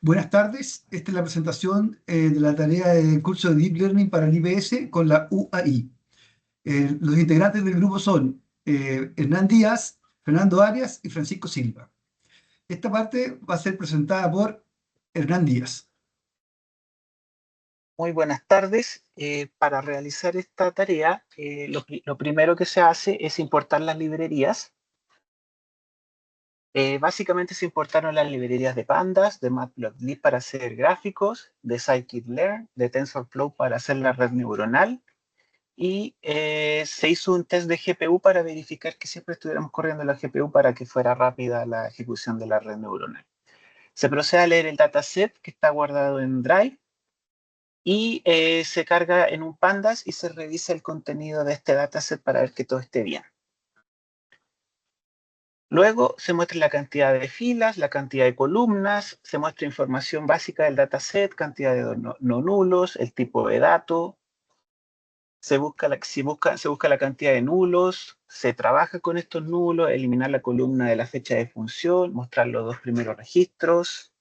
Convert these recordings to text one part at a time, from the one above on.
Buenas tardes, esta es la presentación de la tarea del curso de Deep Learning para el IBS con la UAI. Los integrantes del grupo son Hernán Díaz, Fernando Arias y Francisco Silva. Esta parte va a ser presentada por Hernán Díaz. Muy buenas tardes. Para realizar esta tarea, lo primero que se hace es importar las librerías. Básicamente se importaron las librerías de Pandas, de Matplotlib para hacer gráficos, de Scikit-learn, de TensorFlow para hacer la red neuronal, y se hizo un test de GPU para verificar que siempre estuviéramos corriendo la GPU para que fuera rápida la ejecución de la red neuronal. Se procede a leer el dataset que está guardado en Drive y se carga en un Pandas y se revisa el contenido de este dataset para ver que todo esté bien. Luego se muestra la cantidad de filas, la cantidad de columnas, se muestra información básica del dataset, cantidad de no nulos, el tipo de dato, se busca la cantidad de nulos, se trabaja con estos nulos, eliminar la columna de la fecha de función, mostrar los dos primeros registros,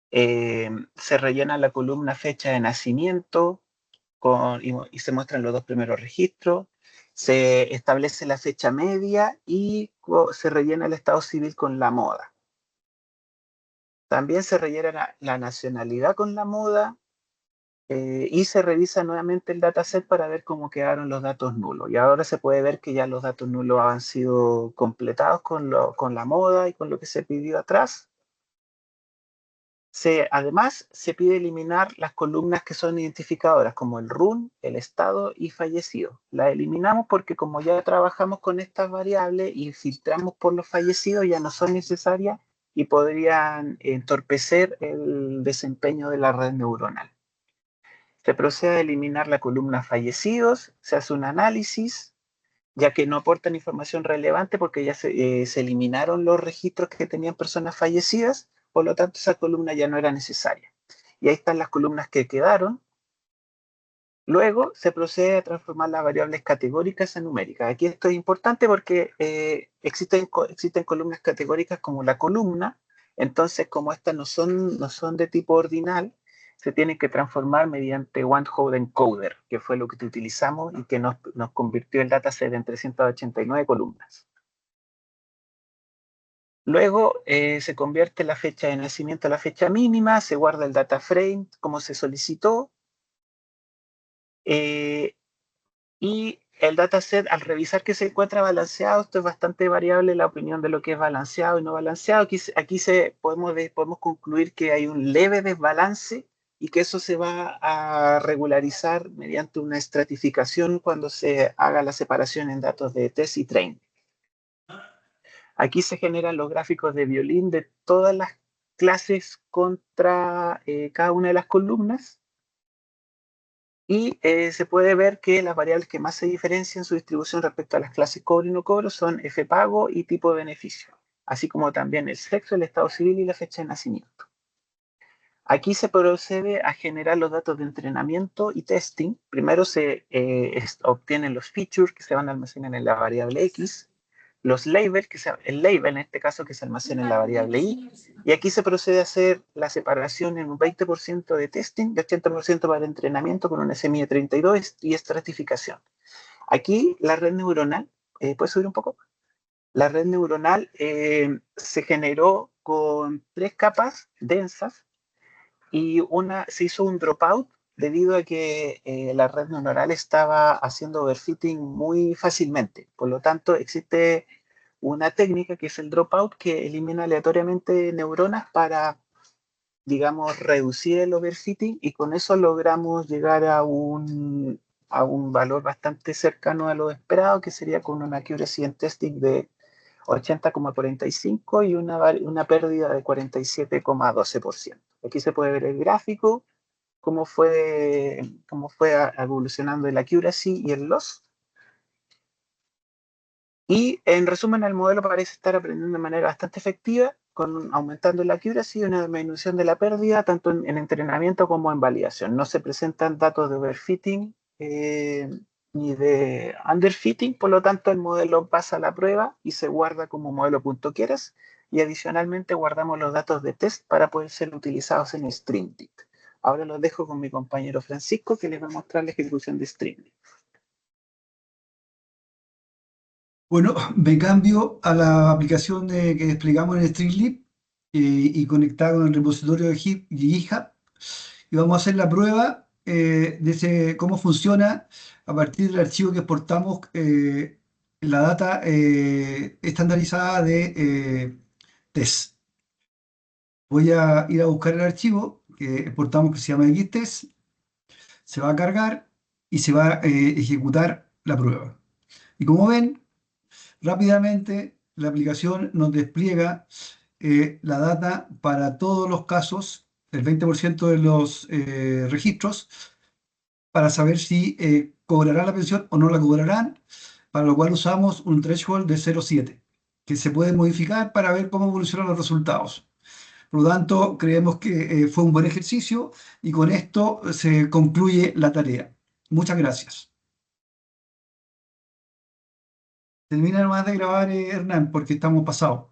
se rellena la columna fecha de nacimiento, y se muestran los dos primeros registros, se establece la fecha media y se rellena el estado civil con la moda. También se rellena la nacionalidad con la moda y se revisa nuevamente el dataset para ver cómo quedaron los datos nulos. Y ahora se puede ver que ya los datos nulos han sido completados con la moda y con lo que se pidió atrás. Además, se pide eliminar las columnas que son identificadoras, como el RUN, el estado y fallecido. Las eliminamos porque como ya trabajamos con estas variables y filtramos por los fallecidos, ya no son necesarias y podrían entorpecer el desempeño de la red neuronal. Se procede a eliminar la columna fallecidos, se hace un análisis, ya que no aportan información relevante porque ya se eliminaron los registros que tenían personas fallecidas, por lo tanto esa columna ya no era necesaria. Y ahí están las columnas que quedaron. Luego se procede a transformar las variables categóricas en numéricas. Aquí esto es importante porque existen columnas categóricas como la columna, entonces como estas no son de tipo ordinal, se tienen que transformar mediante one-hot encoder, que fue lo que utilizamos y que nos convirtió el dataset en 389 columnas. Luego se convierte la fecha de nacimiento a la fecha mínima, se guarda el data frame como se solicitó, y el dataset, al revisar que se encuentra balanceado, esto es bastante variable la opinión de lo que es balanceado y no balanceado. Aquí podemos concluir que hay un leve desbalance y que eso se va a regularizar mediante una estratificación cuando se haga la separación en datos de test y train. Aquí se generan los gráficos de violín de todas las clases contra cada una de las columnas. Y se puede ver que las variables que más se diferencian en su distribución respecto a las clases cobro y no cobro son F-pago y tipo de beneficio, así como también el sexo, el estado civil y la fecha de nacimiento. Aquí se procede a generar los datos de entrenamiento y testing. Primero se obtienen los features que se van a almacenar en la variable X, los labels, el label en este caso que se almacena en la variable Y, y aquí se procede a hacer la separación en un 20% de testing y 80% para entrenamiento con un SMI de 32 y estratificación. Aquí la red neuronal, ¿puedes subir un poco? La red neuronal se generó con 3 capas densas y se hizo un dropout debido a que la red neuronal estaba haciendo overfitting muy fácilmente. Por lo tanto, existe una técnica que es el dropout que elimina aleatoriamente neuronas para, digamos, reducir el overfitting y con eso logramos llegar a un valor bastante cercano a lo esperado, que sería con una accuracy en testing de 80,45 y una pérdida de 47,12%. Aquí se puede ver el gráfico, cómo fue evolucionando el accuracy y el loss. Y en resumen, el modelo parece estar aprendiendo de manera bastante efectiva, aumentando la accuracy y una disminución de la pérdida, tanto en entrenamiento como en validación. No se presentan datos de overfitting ni de underfitting, por lo tanto el modelo pasa la prueba y se guarda como modelo .quieras y adicionalmente guardamos los datos de test para poder ser utilizados en Streamlit. Ahora los dejo con mi compañero Francisco, que les va a mostrar la ejecución de Streamlit. Bueno, me cambio a la aplicación que desplegamos en Streamlit y conectada con el repositorio de GitHub y vamos a hacer la prueba cómo funciona a partir del archivo que exportamos la data estandarizada de test. Voy a ir a buscar el archivo que exportamos que se llama xtest, se va a cargar y se va a ejecutar la prueba. Y como ven, rápidamente la aplicación nos despliega la data para todos los casos, el 20% de los registros, para saber si cobrarán la pensión o no la cobrarán, para lo cual usamos un threshold de 0,7, que se puede modificar para ver cómo evolucionan los resultados. Por lo tanto, creemos que fue un buen ejercicio y con esto se concluye la tarea. Muchas gracias. Termina nomás de grabar, Hernán, porque estamos pasados.